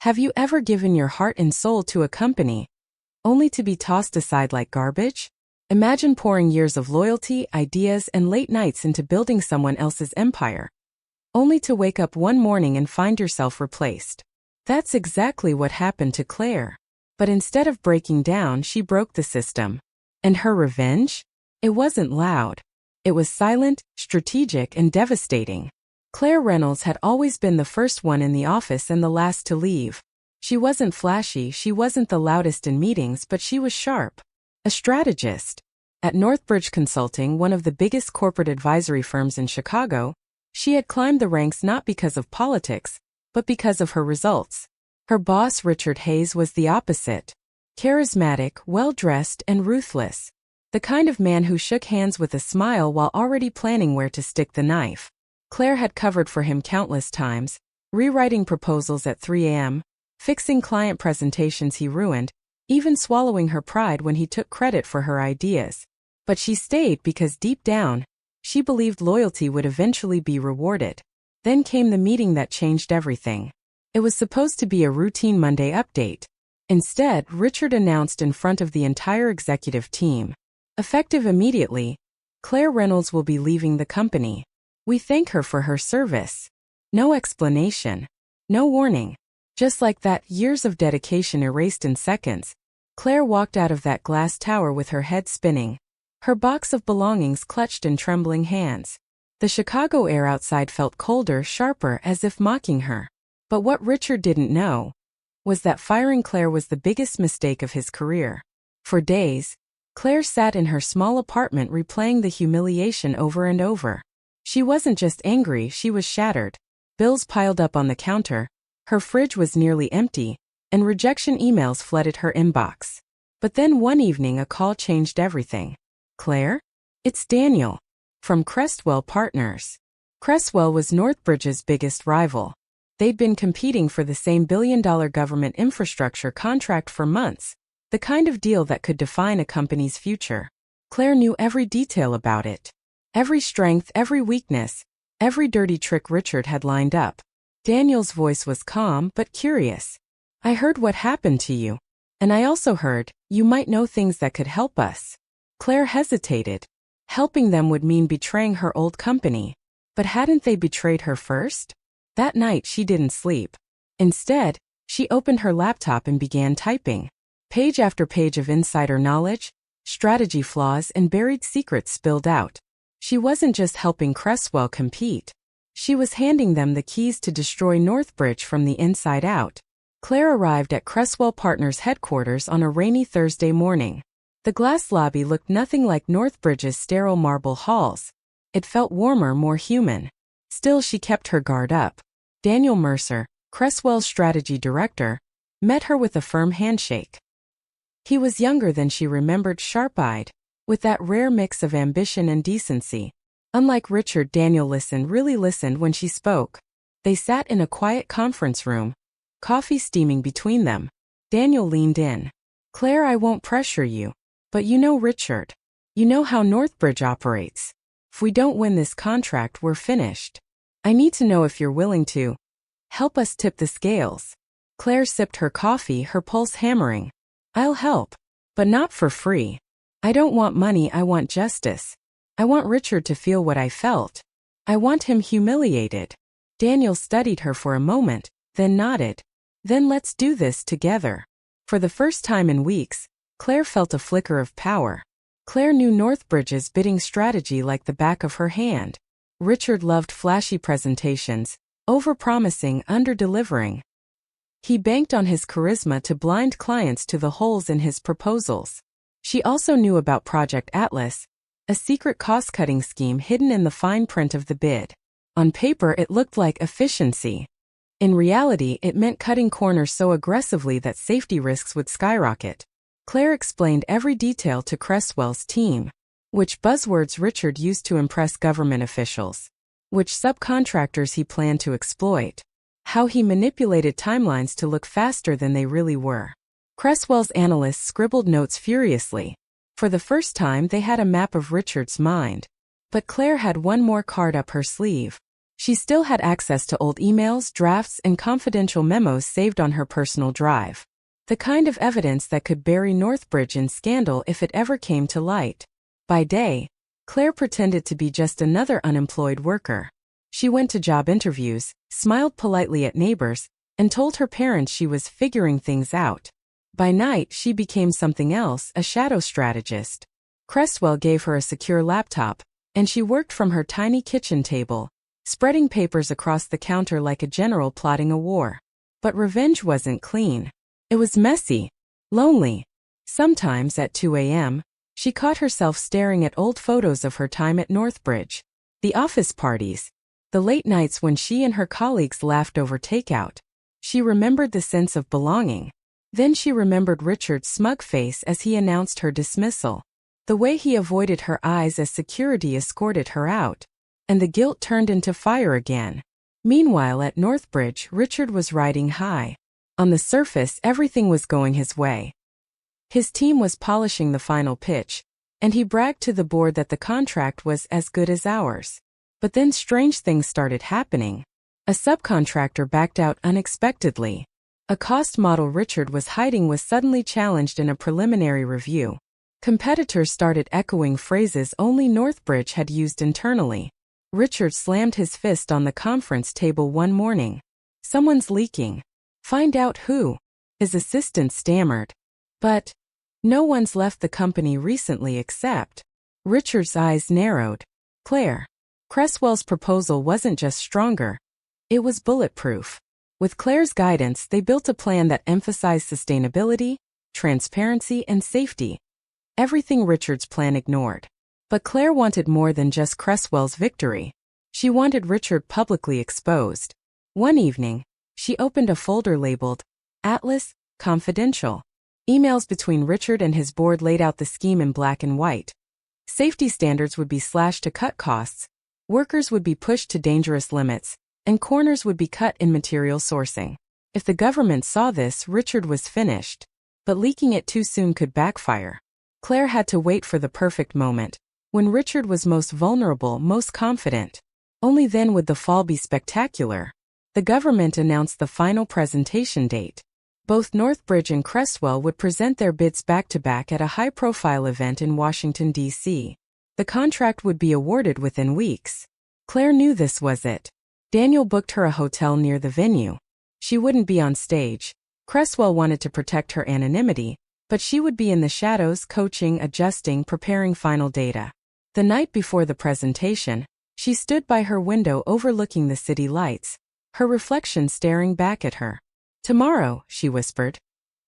Have you ever given your heart and soul to a company, only to be tossed aside like garbage? Imagine pouring years of loyalty, ideas, and late nights into building someone else's empire, only to wake up one morning and find yourself replaced. That's exactly what happened to Claire. But instead of breaking down, she broke the system. And her revenge? It wasn't loud. It was silent, strategic, and devastating. Claire Reynolds had always been the first one in the office and the last to leave. She wasn't flashy, she wasn't the loudest in meetings, but she was sharp. A strategist. At Northbridge Consulting, one of the biggest corporate advisory firms in Chicago, she had climbed the ranks not because of politics, but because of her results. Her boss, Richard Hayes, was the opposite. Charismatic, well-dressed, and ruthless. The kind of man who shook hands with a smile while already planning where to stick the knife. Claire had covered for him countless times, rewriting proposals at 3 a.m., fixing client presentations he ruined, even swallowing her pride when he took credit for her ideas. But she stayed because deep down, she believed loyalty would eventually be rewarded. Then came the meeting that changed everything. It was supposed to be a routine Monday update. Instead, Richard announced in front of the entire executive team, effective immediately, Claire Reynolds will be leaving the company. We thank her for her service. No explanation. No warning. Just like that, years of dedication erased in seconds, Claire walked out of that glass tower with her head spinning, her box of belongings clutched in trembling hands. The Chicago air outside felt colder, sharper, as if mocking her. But what Richard didn't know was that firing Claire was the biggest mistake of his career. For days, Claire sat in her small apartment replaying the humiliation over and over. She wasn't just angry, she was shattered. Bills piled up on the counter, her fridge was nearly empty, and rejection emails flooded her inbox. But then one evening a call changed everything. Claire? It's Daniel. From Crestwell Partners. Crestwell was Northbridge's biggest rival. They'd been competing for the same billion-dollar government infrastructure contract for months, the kind of deal that could define a company's future. Claire knew every detail about it. Every strength, every weakness, every dirty trick Richard had lined up. Daniel's voice was calm but curious. I heard what happened to you. And I also heard, you might know things that could help us. Claire hesitated. Helping them would mean betraying her old company. But hadn't they betrayed her first? That night she didn't sleep. Instead, she opened her laptop and began typing. Page after page of insider knowledge, strategy flaws, and buried secrets spilled out. She wasn't just helping Crestwell compete. She was handing them the keys to destroy Northbridge from the inside out. Claire arrived at Crestwell Partners headquarters on a rainy Thursday morning. The glass lobby looked nothing like Northbridge's sterile marble halls. It felt warmer, more human. Still, she kept her guard up. Daniel Mercer, Crestwell's strategy director, met her with a firm handshake. He was younger than she remembered, sharp-eyed, with that rare mix of ambition and decency. Unlike Richard, Daniel really listened when she spoke. They sat in a quiet conference room, coffee steaming between them. Daniel leaned in. Claire, I won't pressure you. But you know Richard. You know how Northbridge operates. If we don't win this contract, we're finished. I need to know if you're willing to help us tip the scales. Claire sipped her coffee, her pulse hammering. I'll help. But not for free. I don't want money, I want justice. I want Richard to feel what I felt. I want him humiliated. Daniel studied her for a moment, then nodded. Then let's do this together. For the first time in weeks, Claire felt a flicker of power. Claire knew Northbridge's bidding strategy like the back of her hand. Richard loved flashy presentations, over-promising, under-delivering. He banked on his charisma to blind clients to the holes in his proposals. She also knew about Project Atlas, a secret cost-cutting scheme hidden in the fine print of the bid. On paper, it looked like efficiency. In reality, it meant cutting corners so aggressively that safety risks would skyrocket. Claire explained every detail to Crestwell's team. Which buzzwords Richard used to impress government officials. Which subcontractors he planned to exploit. How he manipulated timelines to look faster than they really were. Crestwell's analysts scribbled notes furiously. For the first time, they had a map of Richard's mind. But Claire had one more card up her sleeve. She still had access to old emails, drafts, and confidential memos saved on her personal drive. The kind of evidence that could bury Northbridge in scandal if it ever came to light. By day, Claire pretended to be just another unemployed worker. She went to job interviews, smiled politely at neighbors, and told her parents she was figuring things out. By night, she became something else, a shadow strategist. Cresswell gave her a secure laptop, and she worked from her tiny kitchen table, spreading papers across the counter like a general plotting a war. But revenge wasn't clean. It was messy, lonely. Sometimes at 2 a.m., she caught herself staring at old photos of her time at Northbridge. The office parties. The late nights when she and her colleagues laughed over takeout. She remembered the sense of belonging. Then she remembered Richard's smug face as he announced her dismissal. The way he avoided her eyes as security escorted her out. And the guilt turned into fire again. Meanwhile at Northbridge, Richard was riding high. On the surface, everything was going his way. His team was polishing the final pitch, and he bragged to the board that the contract was as good as ours. But then strange things started happening. A subcontractor backed out unexpectedly. A cost model Richard was hiding was suddenly challenged in a preliminary review. Competitors started echoing phrases only Northbridge had used internally. Richard slammed his fist on the conference table one morning. "Someone's leaking. Find out who." His assistant stammered. "But no one's left the company recently except." Richard's eyes narrowed. "Claire." Cresswell's proposal wasn't just stronger. It was bulletproof. With Claire's guidance, they built a plan that emphasized sustainability, transparency, and safety. Everything Richard's plan ignored. But Claire wanted more than just Cresswell's victory. She wanted Richard publicly exposed. One evening, she opened a folder labeled Atlas, Confidential. Emails between Richard and his board laid out the scheme in black and white. Safety standards would be slashed to cut costs, workers would be pushed to dangerous limits, and corners would be cut in material sourcing. If the government saw this, Richard was finished. But leaking it too soon could backfire. Claire had to wait for the perfect moment, when Richard was most vulnerable, most confident. Only then would the fall be spectacular. The government announced the final presentation date. Both Northbridge and Cresswell would present their bids back-to-back at a high-profile event in Washington, D.C. The contract would be awarded within weeks. Claire knew this was it. Daniel booked her a hotel near the venue. She wouldn't be on stage. Cresswell wanted to protect her anonymity, but she would be in the shadows, coaching, adjusting, preparing final data. The night before the presentation, she stood by her window overlooking the city lights, her reflection staring back at her. "Tomorrow," she whispered,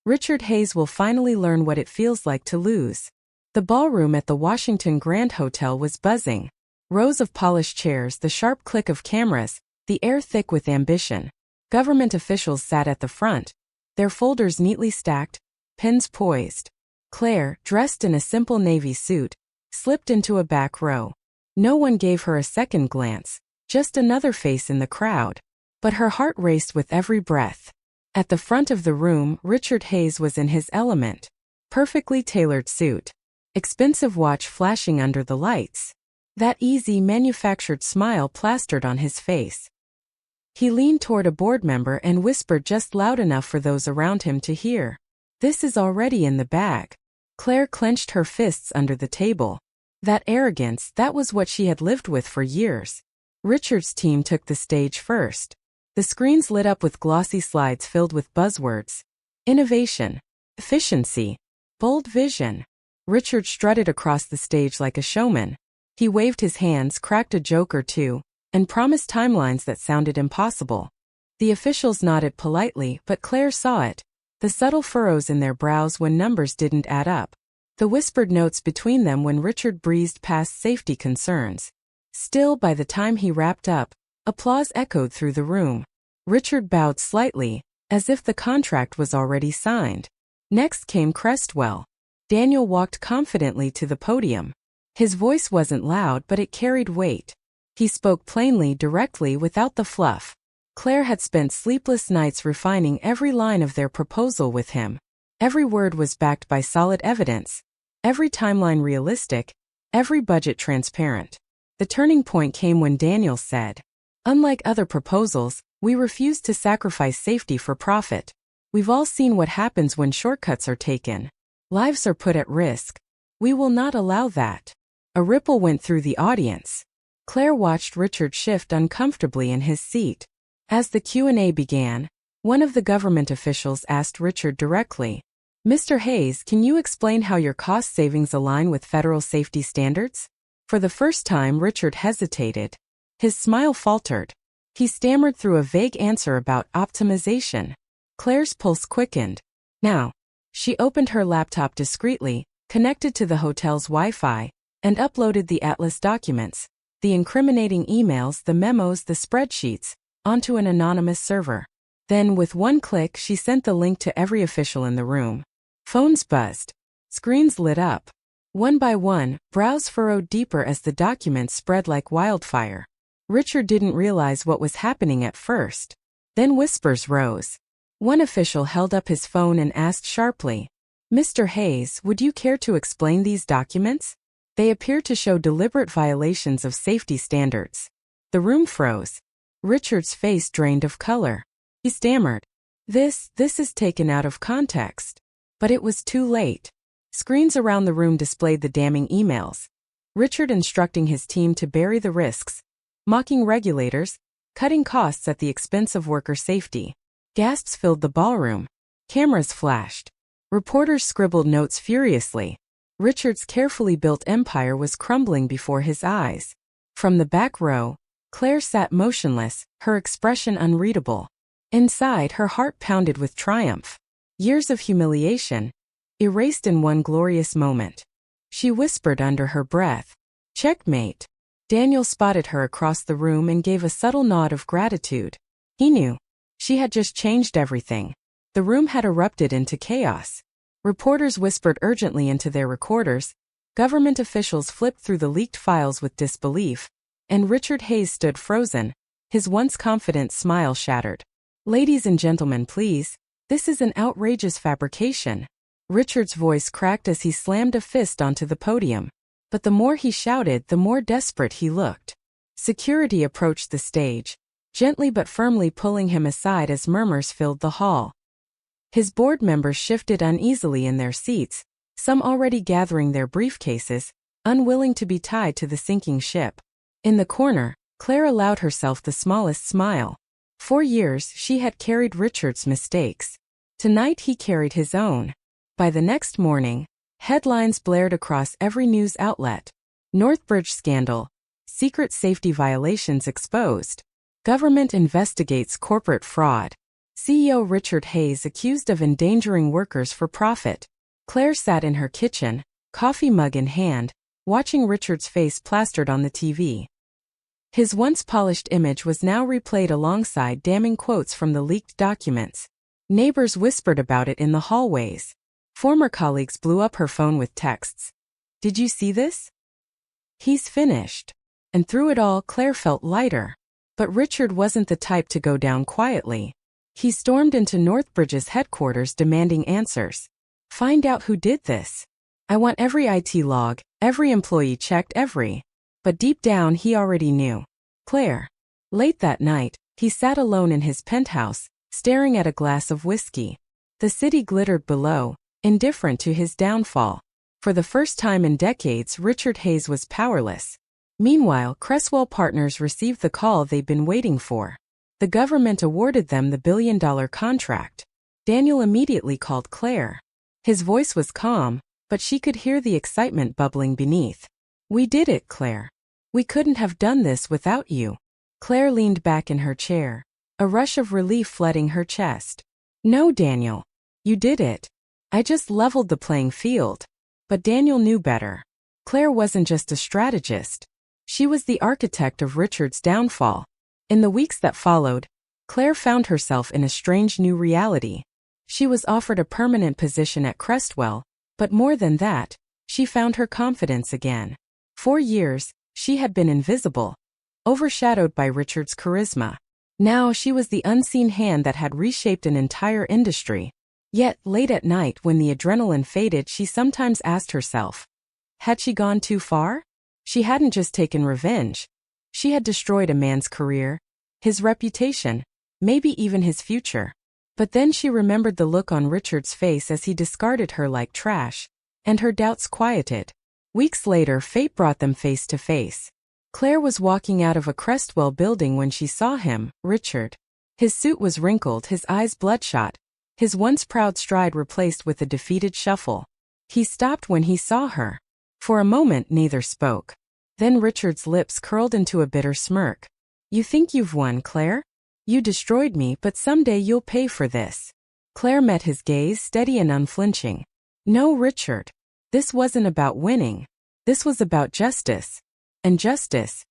"Richard Hayes will finally learn what it feels like to lose." The ballroom at the Washington Grand Hotel was buzzing. Rows of polished chairs, the sharp click of cameras, the air thick with ambition. Government officials sat at the front, their folders neatly stacked, pens poised. Claire, dressed in a simple navy suit, slipped into a back row. No one gave her a second glance, just another face in the crowd. But her heart raced with every breath. At the front of the room, Richard Hayes was in his element. Perfectly tailored suit. Expensive watch flashing under the lights. That easy, manufactured smile plastered on his face. He leaned toward a board member and whispered just loud enough for those around him to hear. "This is already in the bag." Claire clenched her fists under the table. That arrogance, that was what she had lived with for years. Richard's team took the stage first. The screens lit up with glossy slides filled with buzzwords. Innovation, efficiency, bold vision. Richard strutted across the stage like a showman. He waved his hands, cracked a joke or two, and promised timelines that sounded impossible. The officials nodded politely, but Claire saw it. The subtle furrows in their brows when numbers didn't add up. The whispered notes between them when Richard breezed past safety concerns. Still, by the time he wrapped up, applause echoed through the room. Richard bowed slightly, as if the contract was already signed. Next came Cresswell. Daniel walked confidently to the podium. His voice wasn't loud, but it carried weight. He spoke plainly, directly, without the fluff. Claire had spent sleepless nights refining every line of their proposal with him. Every word was backed by solid evidence. Every timeline realistic. Every budget transparent. The turning point came when Daniel said, Unlike other proposals, we refuse to sacrifice safety for profit. We've all seen what happens when shortcuts are taken. Lives are put at risk. We will not allow that. A ripple went through the audience. Claire watched Richard shift uncomfortably in his seat. As the Q&A began, one of the government officials asked Richard directly, "Mr. Hayes, can you explain how your cost savings align with federal safety standards?" For the first time, Richard hesitated. His smile faltered. He stammered through a vague answer about optimization. Claire's pulse quickened. Now, she opened her laptop discreetly, connected to the hotel's Wi-Fi, and uploaded the Atlas documents, the incriminating emails, the memos, the spreadsheets, onto an anonymous server. Then, with one click, she sent the link to every official in the room. Phones buzzed. Screens lit up. One by one, brows furrowed deeper as the documents spread like wildfire. Richard didn't realize what was happening at first. Then whispers rose. One official held up his phone and asked sharply, "Mr. Hayes, would you care to explain these documents? They appear to show deliberate violations of safety standards." The room froze. Richard's face drained of color. He stammered, This is taken out of context." But it was too late. Screens around the room displayed the damning emails. Richard instructing his team to bury the risks, mocking regulators, cutting costs at the expense of worker safety. Gasps filled the ballroom. Cameras flashed. Reporters scribbled notes furiously. Richard's carefully built empire was crumbling before his eyes. From the back row, Claire sat motionless, her expression unreadable. Inside, her heart pounded with triumph. Years of humiliation, erased in one glorious moment. She whispered under her breath, "Checkmate." Daniel spotted her across the room and gave a subtle nod of gratitude. He knew. She had just changed everything. The room had erupted into chaos. Reporters whispered urgently into their recorders. Government officials flipped through the leaked files with disbelief. And Richard Hayes stood frozen, his once confident smile shattered. "Ladies and gentlemen, please. This is an outrageous fabrication." Richard's voice cracked as he slammed a fist onto the podium. But the more he shouted, the more desperate he looked. Security approached the stage, gently but firmly pulling him aside as murmurs filled the hall. His board members shifted uneasily in their seats, some already gathering their briefcases, unwilling to be tied to the sinking ship. In the corner, Claire allowed herself the smallest smile. For years, she had carried Richard's mistakes. Tonight he carried his own. By the next morning, headlines blared across every news outlet. Northbridge scandal. Secret safety violations exposed. Government investigates corporate fraud. CEO Richard Hayes accused of endangering workers for profit. Claire sat in her kitchen, coffee mug in hand, watching Richard's face plastered on the TV. His once polished image was now replayed alongside damning quotes from the leaked documents. Neighbors whispered about it in the hallways. Former colleagues blew up her phone with texts. "Did you see this? He's finished." And through it all, Claire felt lighter. But Richard wasn't the type to go down quietly. He stormed into Northbridge's headquarters demanding answers. "Find out who did this. I want every IT log, every employee checked, every." But deep down he already knew. Claire. Late that night, he sat alone in his penthouse, staring at a glass of whiskey. The city glittered below, indifferent to his downfall. For the first time in decades, Richard Hayes was powerless. Meanwhile, Cresswell Partners received the call they'd been waiting for. The government awarded them the billion-dollar contract. Daniel immediately called Claire. His voice was calm, but she could hear the excitement bubbling beneath. "We did it, Claire. We couldn't have done this without you." Claire leaned back in her chair, a rush of relief flooding her chest. "No, Daniel. You did it. I just leveled the playing field." But Daniel knew better. Claire wasn't just a strategist. She was the architect of Richard's downfall. In the weeks that followed, Claire found herself in a strange new reality. She was offered a permanent position at Crestwell, but more than that, she found her confidence again. For years, she had been invisible, overshadowed by Richard's charisma. Now she was the unseen hand that had reshaped an entire industry. Yet, late at night when the adrenaline faded, she sometimes asked herself, had she gone too far? She hadn't just taken revenge. She had destroyed a man's career, his reputation, maybe even his future. But then she remembered the look on Richard's face as he discarded her like trash, and her doubts quieted. Weeks later, fate brought them face to face. Claire was walking out of a Crestwell building when she saw him, Richard. His suit was wrinkled, his eyes bloodshot, his once proud stride replaced with a defeated shuffle. He stopped when he saw her. For a moment neither spoke. Then Richard's lips curled into a bitter smirk. "You think you've won, Claire? You destroyed me, but someday you'll pay for this." Claire met his gaze, steady and unflinching. "No, Richard. This wasn't about winning. This was about justice. And justice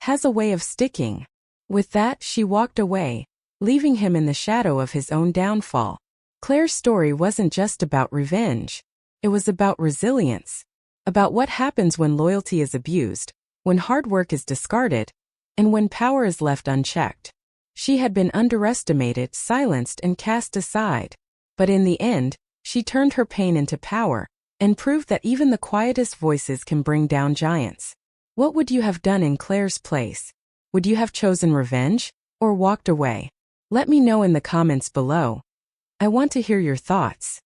has a way of sticking." With that, she walked away, leaving him in the shadow of his own downfall. Claire's story wasn't just about revenge. It was about resilience. About what happens when loyalty is abused, when hard work is discarded, and when power is left unchecked. She had been underestimated, silenced, and cast aside. But in the end, she turned her pain into power, and proved that even the quietest voices can bring down giants. What would you have done in Claire's place? Would you have chosen revenge, or walked away? Let me know in the comments below. I want to hear your thoughts.